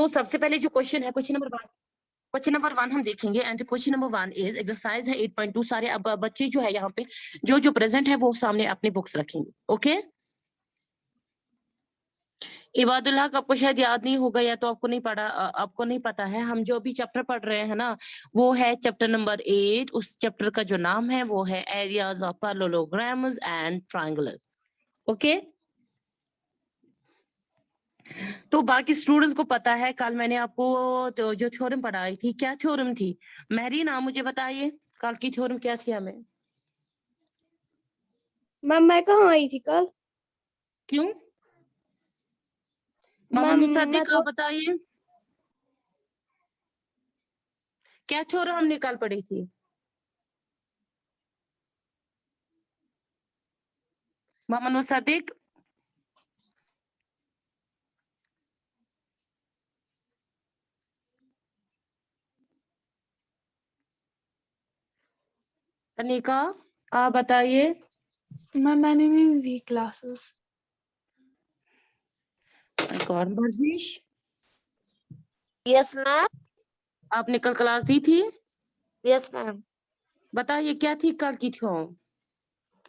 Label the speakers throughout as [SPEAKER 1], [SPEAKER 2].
[SPEAKER 1] तो सबसे पहले जो क्वेश्चन है क्वेश्चन नंबर 1 हम देखेंगे and question number 1 is exercise है 8.2। सारे अब बच्चे जो है यहाँ पे जो प्रेजेंट है वो सामने अपनी बुक्स रखेंगे। ओके, इबादुल्लाह का आपको शायद याद नहीं होगा या तो आपको नहीं पढ़ा, आपको नहीं पता है। हम जो अभी चैप्टर पढ़ रहे हैं ना वो है चैप्टर नंबर 8। उस चैप्टर का जो नाम है वो है areas of parallelograms and triangles. Okay, तो बाकी स्टूडेंट्स को पता है कल मैंने आपको तो जो थ्योरम पढ़ाई थी, क्या थ्योरम थी मेहरीन? आप मुझे बताइए कल की थ्योरम क्या थी हमें?
[SPEAKER 2] मैम मैं कहाँ आई थी कल?
[SPEAKER 1] क्यों? मोहम्मद
[SPEAKER 2] मैम
[SPEAKER 1] मुसद्दिक आप बताइए क्या थ्योरम हमने कल पढ़ी थी? मोहम्मद मुसद्दिक, अनिका आप बताइए।
[SPEAKER 2] मैम मैंने नहीं दी क्लासेस।
[SPEAKER 1] कौन? वर्जिश,
[SPEAKER 3] यस मैम।
[SPEAKER 1] आपने कल क्लास दी थी?
[SPEAKER 3] Yes ma'am.
[SPEAKER 1] बताइए क्या थी कल की theorem?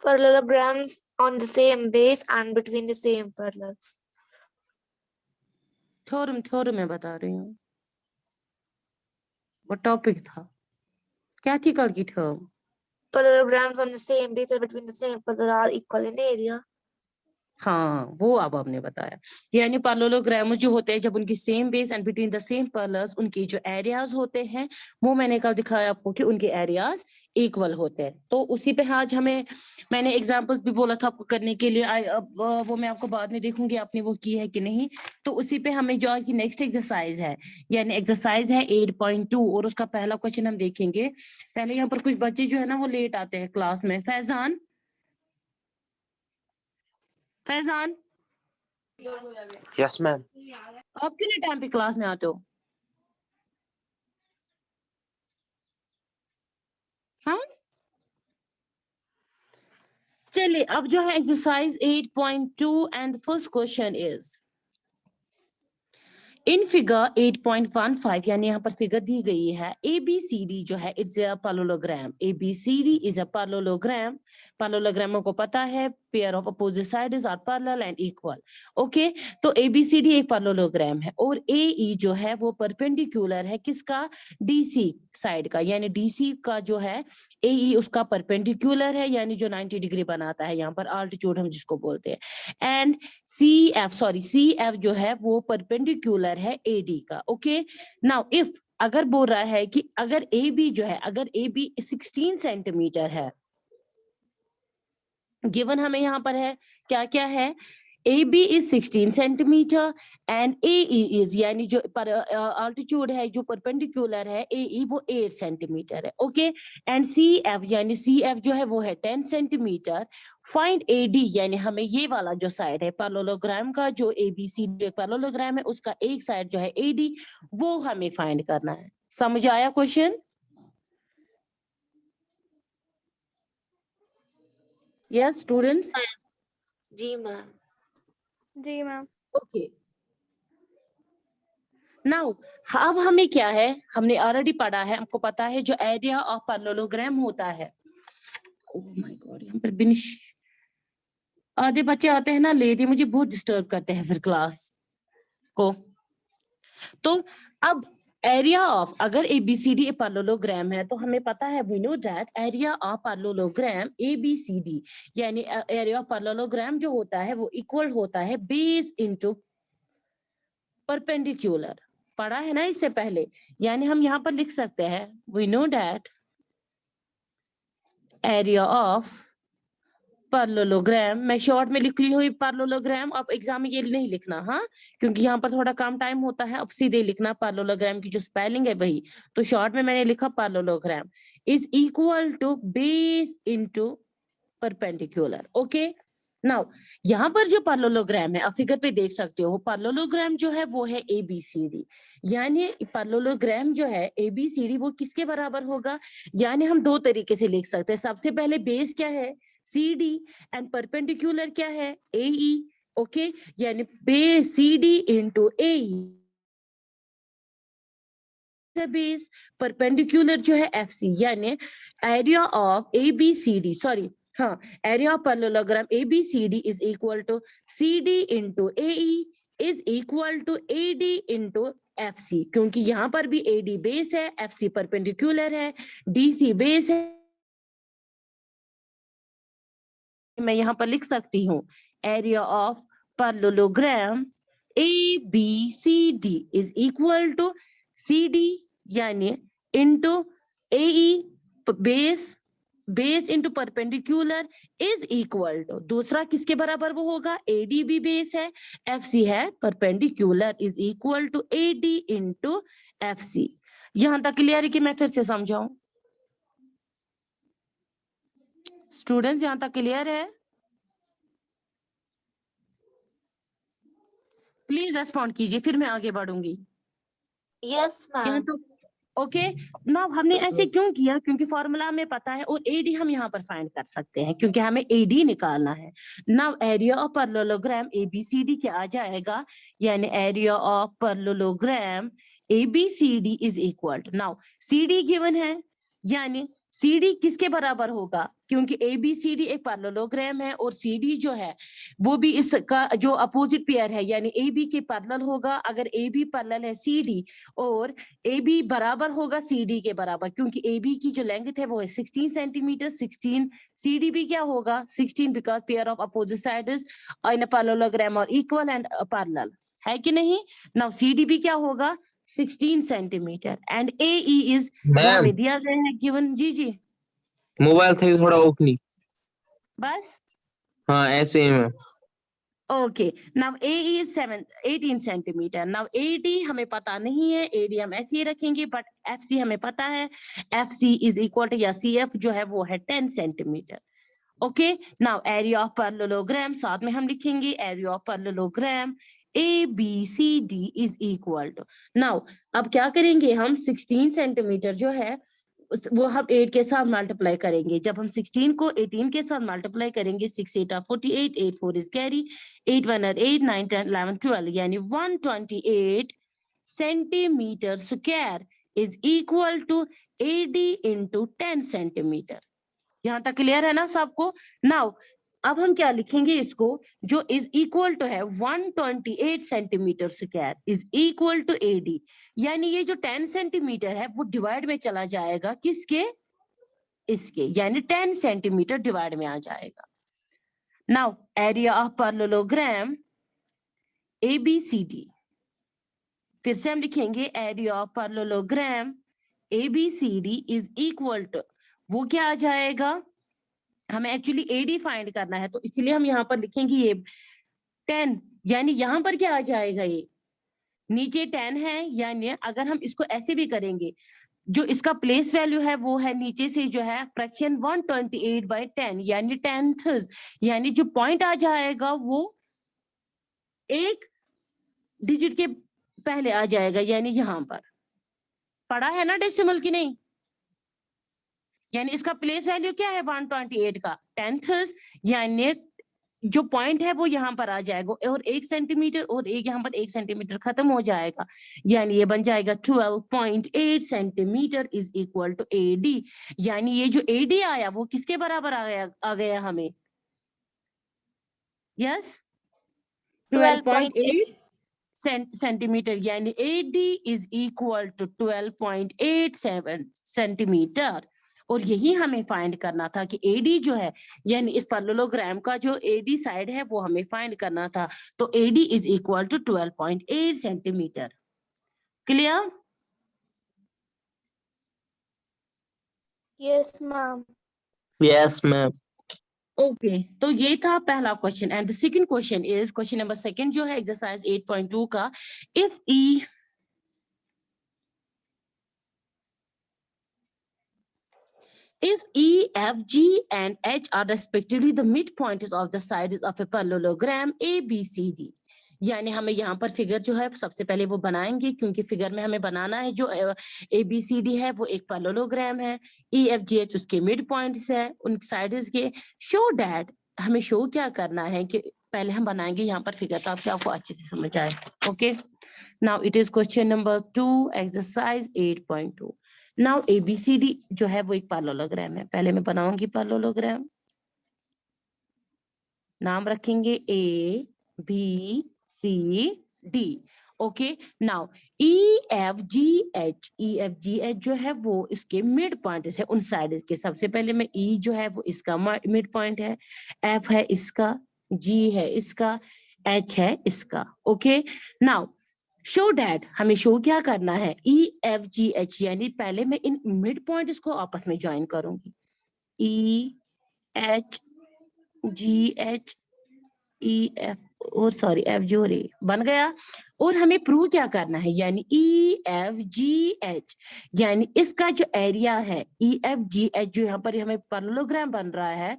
[SPEAKER 3] Parallelograms on the same base and between the same parallels.
[SPEAKER 1] Theorem मैं बता रही हूँ, वो टॉपिक था। क्या थी कल की theorem?
[SPEAKER 3] Parallelograms on the same base and between the same parallel are equal in area.
[SPEAKER 1] हाँ, वो अब आपने बताया। यानी पैरेललोग्राम जो होते हैं जब उनकी same base and between the same parallels उनके जो एरियाज होते हैं वो मैंने कल दिखाया आपको कि उनके एरियाज इक्वल होते हैं। तो उसी पे आज मैंने एग्जांपल्स भी बोला था आपको करने के लिए। अब वो मैं आपको बाद में देखूंगी आपने वो की है कि नहीं। तो उसी पे हमें जो आज की नेक्स्ट एक्सरसाइज है यानी एक्सरसाइज है 8.2 और उसका पहला क्वेश्चन हम देखेंगे। पहले यहाँ पर कुछ बच्चे जो है ना वो लेट आते हैं क्लास में। Faizan, Faizan
[SPEAKER 4] yes ma'am.
[SPEAKER 1] आप क्यों नहीं टाइम पे क्लास में आते हो? हाँ, चलिए अब जो है exercise 8.2 and first question is in figure 8.15 यानी यहाँ पर फिगर दी गई है ABCD जो है it's a parallelogram. ABCD is a parallelogram. पैरेललोग्रामों को पता है pair of opposite sides are parallel and equal. Okay, तो ABCD एक पैरेललोग्राम है और AE जो है वो परपेंडिकुलर है किसका? DC साइड का, यानी DC का जो है AE उसका परपेंडिकुलर है यानी जो 90 डिग्री बनाता है, यहाँ पर आल्टीट्यूड हम जिसको बोलते हैं। एंड CF जो है वो परपेंडिकुलर है AD का। ओके, नाउ इफ अगर बोल रहा है कि अगर AB जो है अगर AB 16 सेंटीमीटर है, गिवन हमें यहाँ पर है क्या क्या है, AB is 16 centimetre and AE is यानी जो पर अल्टीट्यूड है जो परपेंडिकुलर है AE वो 8 सेंटीमीटर है। ओके, एंड CF यानी CF जो है वो है 10 सेंटीमीटर। फाइंड AD यानी हमें ये वाला जो साइड है पैरेललोग्राम का जो ABC जो पैरेललोग्राम है उसका एक साइड जो है AD वो हमें फाइंड करना है। समझ आया क्वेश्चन? Yes students?
[SPEAKER 3] जी मैम।
[SPEAKER 2] जी मैम।
[SPEAKER 1] ओके, नाउ अब हमें क्या है, हमने ऑलरेडी पढ़ा है, हमको पता है जो एरिया ऑफ पैरेललोग्राम होता है। ओह माय गॉड, यहाँ पर बिनिश आधे बच्चे आते हैं ना लेट, ये मुझे बहुत डिस्टर्ब करते हैं फिर क्लास को। तो अब एरिया ऑफ अगर ABCD पैरेललोग्राम है तो हमें पता है we know that area of parallelogram ABCD यानी एरिया ऑफ पैरेललोग्राम जो होता है वो इक्वल होता है बेस इनटू परपेंडिकुलर। पढ़ा है ना इससे पहले, यानी हम यहाँ पर लिख सकते हैं we know that area of parallelogram, मैं शॉर्ट में लिख ली हुई पैरेललोग्राम, अब एग्जाम में ये नहीं लिखना हाँ, क्योंकि यहाँ पर थोड़ा कम टाइम होता है। अब सीधे लिखना पैरेललोग्राम की जो स्पेलिंग है वही, तो शॉर्ट में मैंने लिखा parallelogram is equal to base into perpendicular. Okay, now यहाँ पर जो पैरेललोग्राम है आप फिगर पे देख सकते हो, पैरेललोग्राम जो है वो है ABCD, यानी पैरेललोग्राम जो है ABCD वो किसके बराबर होगा? यानी हम दो तरीके से लिख सकते हैं। सबसे पहले बेस क्या है? CD एंड परपेंडिकुलर क्या है? AE। ओके, यानी base CD into AE base, perpendicular जो है FC, यानी एरिया ऑफ ABCD, सॉरी हाँ, area of parallelogram ABCD is equal to CD into AE is equal to AD into FC, क्योंकि यहाँ पर भी AD बेस है, FC परपेंडिकुलर है, DC बेस है। मैं यहाँ पर लिख सकती हूँ area of parallelogram ABCD is equal to CD यानी into AE base into perpendicular is equal to, दूसरा किसके बराबर वो होगा, AD भी बेस है, FC है perpendicular, is equal to AD into FC। यहां तक क्लियर है कि मैं फिर से समझाऊं? स्टूडेंट्स यहां तक क्लियर है? प्लीज रेस्पॉन्ड कीजिए, फिर मैं आगे बढ़ूंगी।
[SPEAKER 3] Yes,
[SPEAKER 1] यहाँ
[SPEAKER 3] ma'am.
[SPEAKER 1] तो ओके ना, हमने ऐसे क्यों किया, क्योंकि फॉर्मूला हमें पता है और AD हम यहाँ पर फाइंड कर सकते हैं, क्योंकि हमें AD निकालना है। Now area of parallelogram ABCD क्या आ जाएगा, यानी area of parallelogram ABCD is equal to, now CD given है, यानी CD किसके बराबर होगा, क्योंकि ABCD एक पैरेललोग्राम है और CD जो है वो भी इसका जो अपोजिट पेयर है, यानी AB के पैरेलल होगा। अगर AB पैरेलल है CD और AB बराबर होगा CD के बराबर, क्योंकि AB की जो लेंथ है वो है 16 सेंटीमीटर, 16 CD भी क्या होगा 16, because pair of opposite sides in a parallelogram और इक्वल एंड पैरेलल, है कि नहीं। नाउ CD भी क्या होगा 16 सेंटीमीटर एंड AE इज हमें दिया गया है गिवन। जी जी
[SPEAKER 5] मोबाइल से थोड़ा ओपनी,
[SPEAKER 1] बस
[SPEAKER 5] हाँ ऐसे ही में।
[SPEAKER 1] Okay, now AE is 18 centimetre. Now AD हमें पता नहीं है, AD हम ऐसे ही रखेंगे, बट FC हमें पता है, FC इज इक्वल टू, या CF जो है वो है 10 centimetre. Okay, now area of parallelogram साथ में हम लिखेंगे area of parallelogram ABCD is equal to, now अब क्या करेंगे हम, 16 सेंटीमीटर जो है वो हम 8 के साथ मल्टीप्लाई करेंगे। जब हम 16 को 18 के साथ मल्टीप्लाई करेंगे, 6 8 48, 8 4 इज कैरी, 8 1 8, 9 10 11 12, यानी 128 centimetre square is equal to AD into 10 centimetre. यहाँ तक क्लियर है ना सबको। नाउ अब हम क्या लिखेंगे इसको, जो इज इक्वल टू है 128 centimetre square is equal to AD, यानी ये जो 10 सेंटीमीटर है वो डिवाइड में चला जाएगा किसके, इसके, यानी 10 सेंटीमीटर डिवाइड में आ जाएगा। Now area of parallelogram ABCD, फिर से हम लिखेंगे area of parallelogram ABCD is equal to, वो क्या आ जाएगा, हमें एक्चुअली AD फाइंड करना है, तो इसलिए हम यहाँ पर लिखेंगे ये 10, यानी यहाँ पर क्या आ जाएगा, ये नीचे 10 है, यानी अगर हम इसको ऐसे भी करेंगे, जो इसका प्लेस वैल्यू है वो है नीचे से जो है फ्रैक्शन 128/10, यानी 10th, यानी जो पॉइंट आ जाएगा वो एक डिजिट के पहले आ जाएगा, यानी यहाँ पर पढ़ा है ना डेसिमल की नहीं, यानी इसका प्लेस वैल्यू क्या है 128 का 10th, यानी जो पॉइंट है वो यहाँ पर आ जाएगा, और 1 सेंटीमीटर और एक यहाँ पर 1 सेंटीमीटर खत्म हो जाएगा, यानी ये बन जाएगा 12.8 centimetre is equal to AD, यानी ये जो AD आया वो किसके बराबर आ गया हमें, यस 12.8 सेंटीमीटर, यानी AD is equal to 12.87 centimetre. और यही हमें फाइंड करना था कि AD जो है, यानी इस पैरेललोग्राम का जो AD साइड है वो हमें फाइंड करना था, तो AD is equal to 12.8 centimetre. Clear?
[SPEAKER 2] Yes ma'am.
[SPEAKER 5] Yes ma'am.
[SPEAKER 1] Okay, तो ये था पहला question and the second question is, question number second जो है एक्सरसाइज 8.2 का, if E, F, G and H are respectively the midpoints of the sides of a parallelogram ABCD, यानी हमें यहाँ पर फिगर जो है सबसे पहले वो बनाएंगे, क्योंकि फिगर में हमें बनाना है जो ABCD है वो एक पैरेललोग्राम है, EFGH उसके मिड पॉइंट्स है उन साइड्स के। शो डैट, हमें शो क्या करना है कि पहले हम बनाएंगे यहाँ पर फिगर ताकि आपको अच्छे से समझ आए। Okay, now it is question number 2 exercise 8.2। Now ABCD जो है वो एक पैरेललोग्राम है। पहले मैं बनाऊंगी पैरेललोग्राम, नाम रखेंगे ABCD। ओके, नाउ EFGH जो है वो इसके मिड पॉइंट है उन साइड के। सबसे पहले मैं E जो है वो इसका मिड पॉइंट है, F है इसका, G है इसका, H है इसका। ओके, नाउ शो डैट, हमें शो क्या करना है, EFGH यानी पहले मैं इन मिड पॉइंट को आपस में ज्वाइन करूंगी, EHGH EF और सॉरी F जो रे बन गया। और हमें प्रूव क्या करना है, यानी EFGH यानी इसका जो एरिया है EFGH जो यहाँ पर हमें पैरेललोग्राम बन रहा है,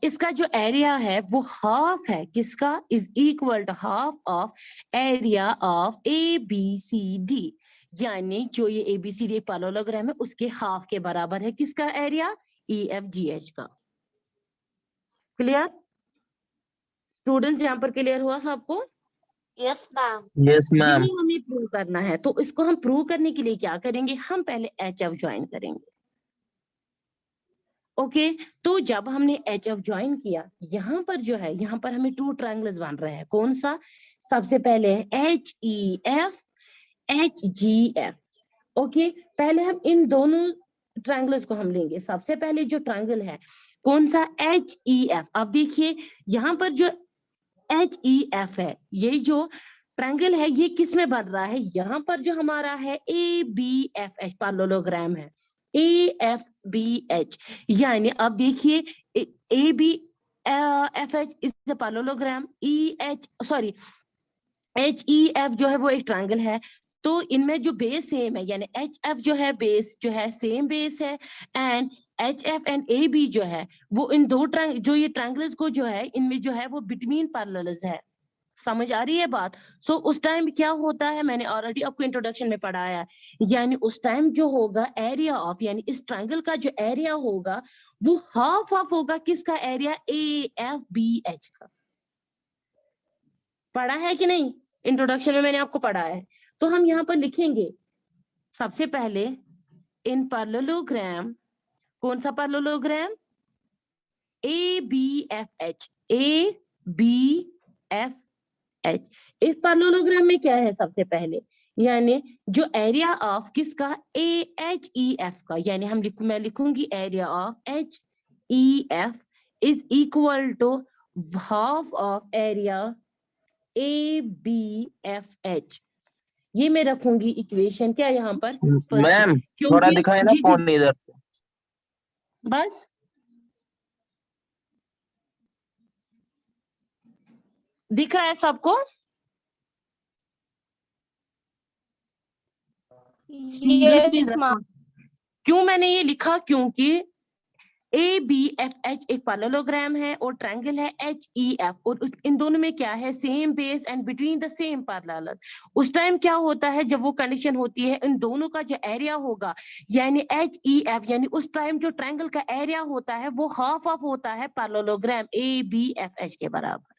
[SPEAKER 1] इसका जो एरिया है वो हाफ है किसका, is equal to half of area of ABCD। यानी जो ये ABCD पैरेललोग्राम है उसके हाफ के बराबर है किसका एरिया, EFGH का। क्लियर स्टूडेंट्स, यहाँ पर क्लियर हुआ सबको?
[SPEAKER 3] Yes, ma'am.
[SPEAKER 5] Yes ma'am.
[SPEAKER 1] यही हमें प्रूव करना है। तो इसको हम प्रूव करने के लिए क्या करेंगे, हम पहले HF ज्वाइन करेंगे। ओके, तो जब हमने HF ज्वाइन किया, यहाँ पर जो है यहाँ पर हमें 2 ट्रायंगल्स बन रहे हैं। कौन सा, सबसे पहले HEF HGF। ओके, पहले हम इन दोनों ट्रायंगल्स को हम लेंगे। सबसे पहले जो ट्रायंगल है कौन सा, HEF। अब देखिए यहाँ पर जो HEF है, ये जो ट्रायंगल है ये किस में बन रहा है, यहाँ पर जो हमारा है ABFH पैरेललोग्राम है, AFBH। यानी अब देखिए ABFH is the parallelogram, HEF जो है वो एक ट्रायंगल है। तो इनमें जो बेस सेम है, यानी HF जो है बेस जो है सेम बेस है, एंड HF एंड AB जो है वो इन दो जो ये ट्रायंगल्स को जो है इनमें जो है वो बिटवीन पैरेलल्स है। समझ आ रही है बात? सो उस टाइम क्या होता है, मैंने ऑलरेडी आपको इंट्रोडक्शन में पढ़ाया है, यानी उस टाइम जो होगा एरिया ऑफ, यानी इस ट्रायंगल का जो एरिया होगा वो हाफ ऑफ होगा किसका एरिया, AFBH का। पढ़ा है कि नहीं, इंट्रोडक्शन में मैंने आपको पढ़ाया है। तो हम यहाँ पर लिखेंगे सबसे पहले इन पैरेललोग्राम, कौन सा पैरेललोग्राम, ABFH इस पैरेललोग्राम में क्या है सबसे पहले, यानी जो एरिया ऑफ किसका, AHEF का, यानी मैं लिखूंगी area of HEF is equal to half of area ABFH। ये मैं रखूंगी इक्वेशन क्या यहाँ पर
[SPEAKER 5] मैम थोड़ा दिखाए ना फोन इधर से।
[SPEAKER 1] बस दिख रहा है सबको?
[SPEAKER 2] Yes, ma'am.
[SPEAKER 1] क्यों मैंने ये लिखा, क्योंकि ABFH एक पैरेललोग्राम है और ट्रायंगल है HEF, और इन दोनों में क्या है, same base and between the same parallels. उस टाइम क्या होता है, जब वो कंडीशन होती है, इन दोनों का जो एरिया होगा यानी HEF, यानी उस टाइम जो ट्रायंगल का एरिया होता है वो हाफ ऑफ होता है पैरेललोग्राम ABFH के बराबर।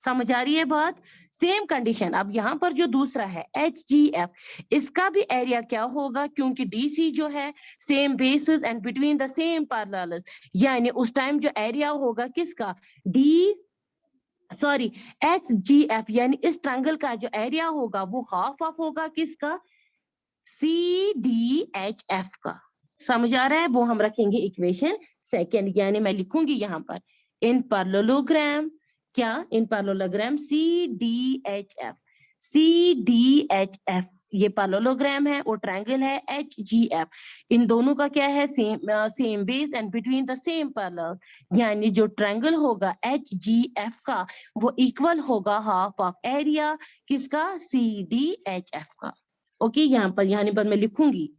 [SPEAKER 1] समझ आ रही है बात? सेम कंडीशन अब यहाँ पर जो दूसरा है HGF, इसका भी एरिया क्या होगा, क्योंकि DC जो है same basis and between the same parallels, यानी उस टाइम जो एरिया होगा किसका, HGF, यानी इस ट्रायंगल का जो एरिया होगा वो हाफ ऑफ होगा किसका, CDHF का। समझ आ रहा है? वो हम रखेंगे इक्वेशन सेकेंड, यानी मैं लिखूंगी यहाँ पर इन पैरेललोग्राम, क्या, इन पैरेललोग्राम CDHF ये पैरेललोग्राम है और ट्रायंगल है HGF। इन दोनों का क्या है, same base and between the same parallels, यानी जो ट्रायंगल होगा HGF का वो इक्वल होगा हाफ ऑफ एरिया किसका, CDHF का। ओके, यहाँ पर मैं लिखूंगी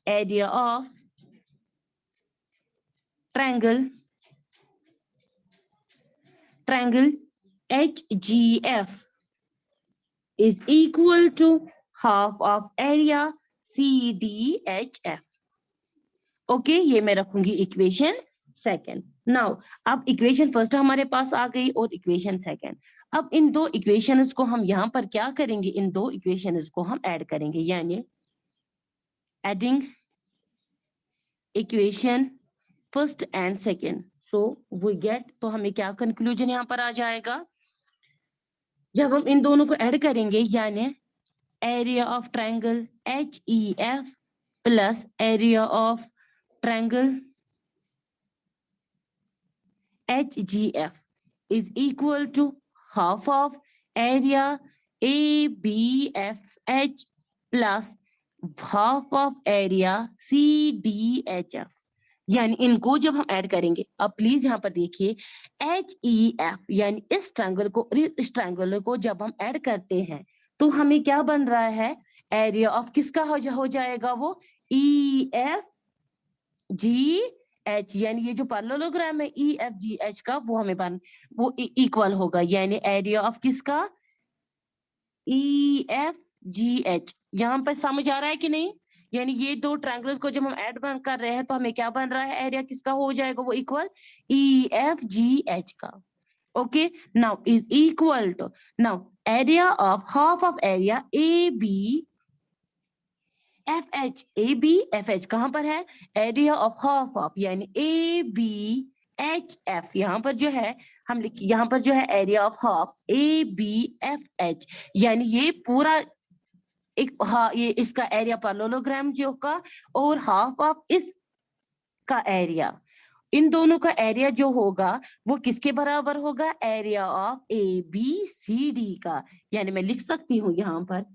[SPEAKER 1] area of triangle HGF is equal to half of area CDHF। Okay, ये मैं रखूंगी इक्वेशन सेकेंड। नाउ अब इक्वेशन फर्स्ट हमारे पास आ गई और इक्वेशन सेकंड। अब इन दो इक्वेशंस को हम यहाँ पर क्या करेंगे, इन दो इक्वेशंस को हम ऐड करेंगे, यानी adding equation first and second, so we get, तो हमें क्या कंक्लूजन यहाँ पर आ जाएगा, जब हम इन दोनों को ऐड करेंगे, यानी area of triangle HEF plus area of triangle HGF is equal to half of area ABFH plus half of area CDHF। यानी इनको जब हम ऐड करेंगे, अब प्लीज यहाँ पर देखिए, HEF यानी इस ट्रायंगल को और इस ट्रायंगल को जब हम ऐड करते हैं तो हमें क्या बन रहा है, एरिया ऑफ किसका हो जाएगा, वो EFGH, यानी ये जो पैरेललोग्राम है EFGH का वो हमें वो इक्वल होगा, यानी एरिया ऑफ किसका, EFGH। यहाँ पर समझ आ रहा है कि नहीं, यानी ये दो ट्रायंगल्स को जब हम ऐड कर रहे हैं तो हमें क्या बन रहा है, एरिया किसका हो जाएगा, वो इक्वल EFGH का। Okay, now is equal to, now area of half of area ABFH कहां पर है, एरिया ऑफ हाफ ऑफ यानी ABHF, यहाँ पर जो है हम लिखिए, यहाँ पर जो है एरिया ऑफ हाफ ABFH, यानी ये पूरा एक ये इसका एरिया पैरेललोग्राम जो का, और हाफ ऑफ इसका एरिया, इन दोनों का एरिया जो होगा वो किसके बराबर होगा, एरिया ऑफ ABCD का। यानी मैं लिख सकती हूँ यहाँ पर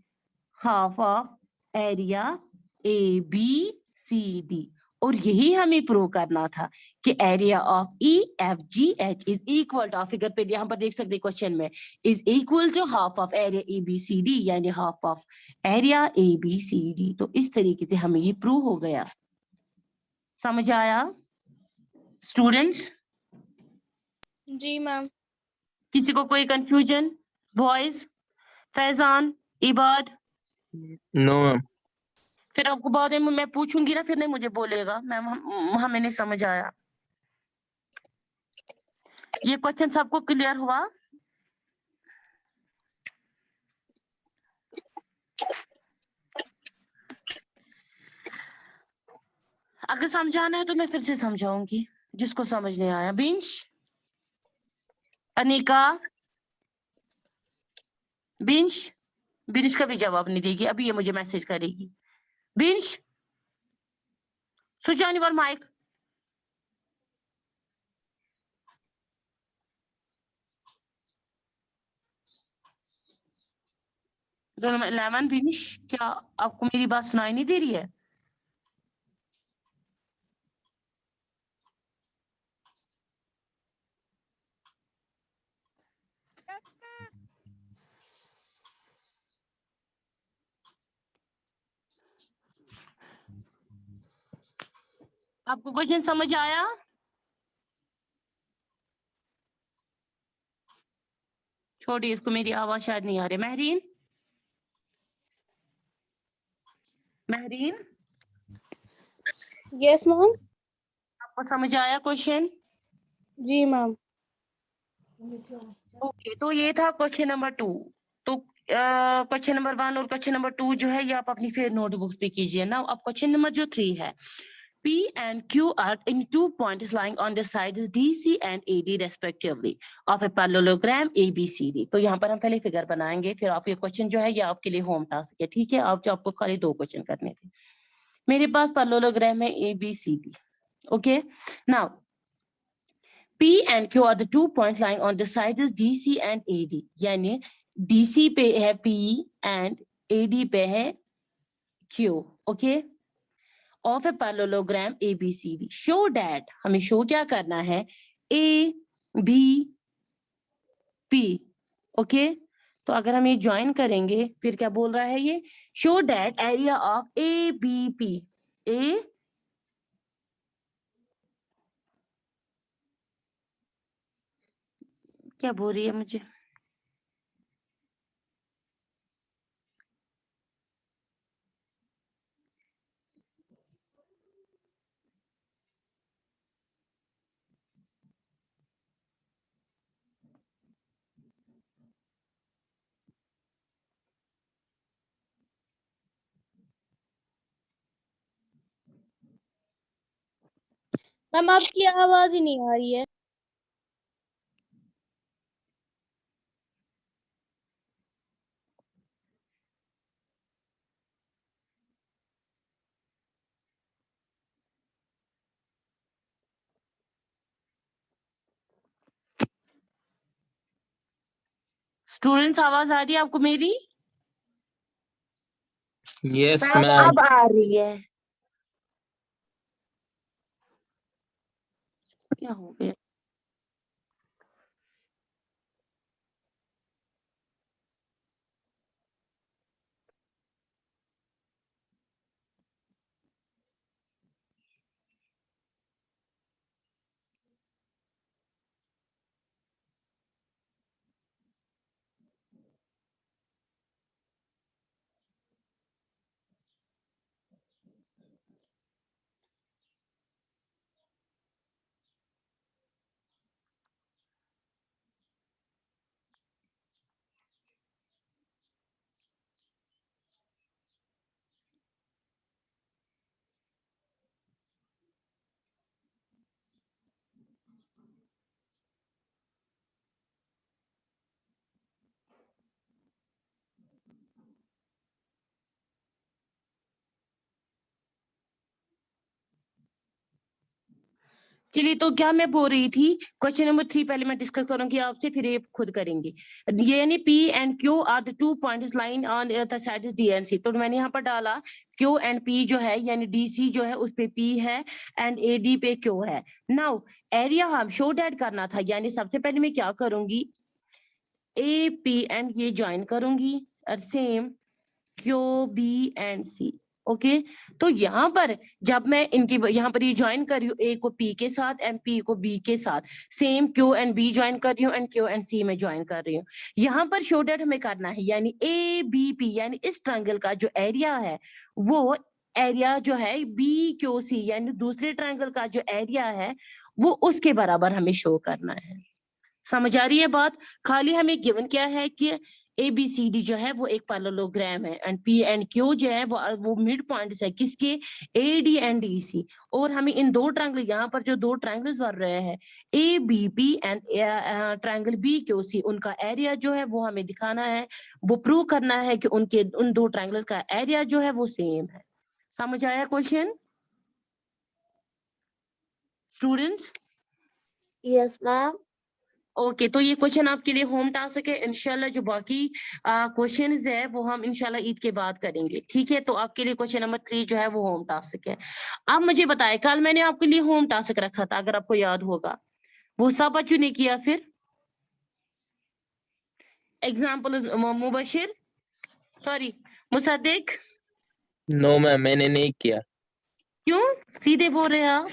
[SPEAKER 1] हाफ ऑफ एरिया ABCD, और यही हमें प्रूव करना था कि area of EFGH is equal to, figure पे यहाँ पर देख सकते क्वेश्चन में, is equal to half of area ABCD, यानी हाफ ऑफ एरिया ABCD। तो इस तरीके से हमें ये प्रूव हो गया। समझ आया स्टूडेंट्स?
[SPEAKER 2] जी मैम।
[SPEAKER 1] किसी को कोई confusion? Boys, Faizan, Ibad?
[SPEAKER 5] No ma'am.
[SPEAKER 1] फिर आपको बाद में मैं पूछूंगी ना, फिर नहीं मुझे बोलेगा मैम हमें नहीं समझ आया। ये क्वेश्चन सबको क्लियर हुआ? अगर समझाना है तो मैं फिर से समझाऊंगी जिसको समझ नहीं आया। बिंश, अनिका, बिंश, बिंश का भी जवाब नहीं देगी, अभी ये मुझे मैसेज करेगी। Binsh, switch on your mic. Roll number 11 Binsh, क्या आपको मेरी बात सुनाई नहीं दे रही है? आपको क्वेश्चन समझ आया? छोड़िए इसको, मेरी आवाज शायद नहीं आ रही। Mehreen, Mehreen,
[SPEAKER 2] yes ma'am.
[SPEAKER 1] आपको समझ आया क्वेश्चन?
[SPEAKER 2] जी मैम।
[SPEAKER 1] ओके, तो ये था क्वेश्चन नंबर 2। तो क्वेश्चन नंबर 1 और क्वेश्चन नंबर 2 जो है ये आप अपनी फिर नोटबुक्स पे कीजिए ना। अब क्वेश्चन नंबर जो 3 है, P and Q are in 2 points lying on the sides DC and AD respectively of a parallelogram ABCD। तो यहाँ पर हम पहले फिगर बनाएंगे, फिर आप ये क्वेश्चन जो है ये आपके लिए होम टास्क है, ठीक है? आप जो आपको खाली 2 क्वेश्चन करने थे। मेरे पास पैरेललोग्राम है ABCD। Okay, now P and Q are the 2 points lying on the sides DC and AD, यानी DC पे है P and AD पे है Q, okay, of a parallelogram ABCD। Show that, हमें शो क्या करना है, ABP, ओके। तो अगर हम ये ज्वाइन करेंगे फिर क्या बोल रहा है ये, show that area of ABP, क्या बोल रही है मुझे,
[SPEAKER 2] मैम आपकी आवाज ही नहीं आ रही है।
[SPEAKER 1] स्टूडेंट्स आवाज आ रही है आपको मेरी?
[SPEAKER 5] Yes,
[SPEAKER 3] ma'am
[SPEAKER 5] ma'am.
[SPEAKER 3] अब आ रही है।
[SPEAKER 1] क्या हो गया? चलिए, तो क्या मैं बोल रही थी, क्वेश्चन नंबर 3 पहले मैं डिस्कस करूंगी आपसे, फिर ये खुद करेंगे। ये यानी P and Q are the 2 points line on the sides D and C। तो मैंने यहाँ पर डाला Q and P जो है, यानी DC जो है उस पे P है एंड AD पे Q है। नाउ एरिया हम शो डैट करना था, यानी सबसे पहले मैं क्या करूंगी, AP एंड ये ज्वाइन करूंगी और same QB and C। Okay, तो यहाँ पर जब मैं इनकी यहाँ पर ये ज्वाइन कर रही हूँ, A को P के साथ एंड P को B के साथ, same Q and B join कर रही हूँ एंड Q एंड C में ज्वाइन कर रही हूँ। यहाँ पर शो डैट हमें करना है, यानी ABP यानी इस ट्रायंगल का जो एरिया है वो एरिया जो है BQC यानी दूसरे ट्रायंगल का जो एरिया है वो उसके बराबर हमें शो करना है। समझ आ रही है बात? खाली हमें गिवन क्या है कि ABCD जो है वो एक पैरेललोग्राम है एंड P एंड Q जो है वो मिड पॉइंट्स है किसके, AD एंड DC। और हमें इन दो ट्रायंगल, यहाँ पर जो दो ट्रायंगल्स बन रहे हैं ABP एंड ट्रायंगल BQC, उनका एरिया जो है वो हमें दिखाना है, वो प्रूव करना है कि उनके उन दो ट्रायंगल्स का एरिया जो है वो सेम है। समझ आया question students?
[SPEAKER 3] Yes ma'am.
[SPEAKER 1] Okay, तो ये क्वेश्चन आपके लिए होम टास्क है। इंशाल्लाह जो बाकी क्वेश्चंस है वो हम इंशाल्लाह ईद के बाद करेंगे, ठीक है? तो आपके लिए क्वेश्चन नंबर 3 जो है वो होम टास्क है। अब मुझे बताएं, कल मैंने आपके लिए होम टास्क रखा था, अगर आपको याद होगा, वो सब बच्चों ने किया? फिर example Mubashir, sorry Mossadegh,
[SPEAKER 5] No, ma'am. मैंने नहीं किया।
[SPEAKER 1] क्यों सीधे बोल रहे हैं आप?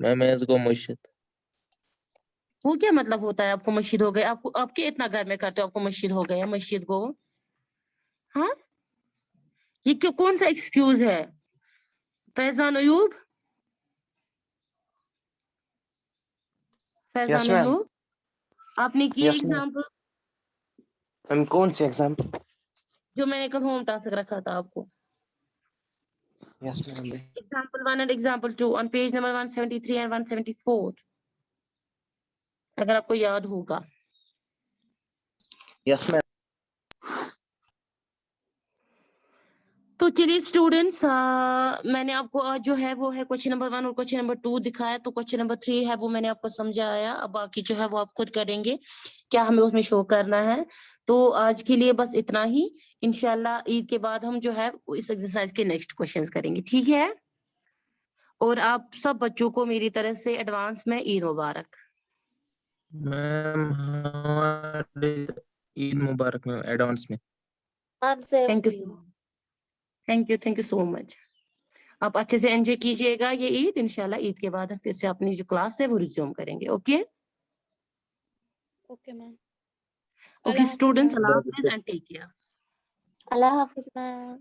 [SPEAKER 5] मैम इसको मुश्किल।
[SPEAKER 1] वो क्या मतलब होता है आपको मस्जिद हो गए? आपको आपके इतना घर में करते हो आपको मस्जिद हो गया मस्जिद को? हाँ, ये क्यों, कौन सा एक्सक्यूज है? Faizan Ayub,
[SPEAKER 4] Yes,
[SPEAKER 1] Faizan
[SPEAKER 4] ma'am.
[SPEAKER 1] अयूब, आपने किए
[SPEAKER 4] Yes, ma'am.
[SPEAKER 1] एग्जाम्पल
[SPEAKER 4] मैम कौन से एग्जाम्पल?
[SPEAKER 1] जो मैंने कल होम टास्क रखा था आपको?
[SPEAKER 4] Yes ma'am.
[SPEAKER 1] Example 1 and example 2 on page number 173 and 174, अगर आपको याद होगा।
[SPEAKER 4] Yes ma'am.
[SPEAKER 1] तो चलिए स्टूडेंट्स, मैंने आपको आज जो है वो है क्वेश्चन नंबर 1 और क्वेश्चन नंबर 2 दिखाया, तो क्वेश्चन नंबर 3 है वो मैंने आपको समझाया। अब बाकी जो है वो आप खुद करेंगे, क्या हमें उसमें शो करना है। तो आज के लिए बस इतना ही, इंशाल्लाह ईद के बाद हम जो है इस एक्सरसाइज के नेक्स्ट क्वेश्चंस करेंगे, ठीक है? और आप सब बच्चों को मेरी तरफ से एडवांस में ईद मुबारक।
[SPEAKER 5] मैम हमारे ईद मुबारक मैम एडवांस में।
[SPEAKER 3] Ma'am same
[SPEAKER 1] thank
[SPEAKER 3] to
[SPEAKER 1] you,
[SPEAKER 3] you.
[SPEAKER 1] Thank you so much. आप अच्छे से एंजॉय कीजिएगा ये ईद। इंशाल्लाह ईद के बाद हम फिर से अपनी जो क्लास है वो रिज्यूम करेंगे। Okay
[SPEAKER 2] okay ma'am.
[SPEAKER 1] ओके
[SPEAKER 2] अल्लाह हाफिज
[SPEAKER 1] स्टूडेंट्स,
[SPEAKER 2] मैम।
[SPEAKER 1] अल्लाह हाफिज एंड टेक केयर।
[SPEAKER 3] अल्लाह हाफिज मैम।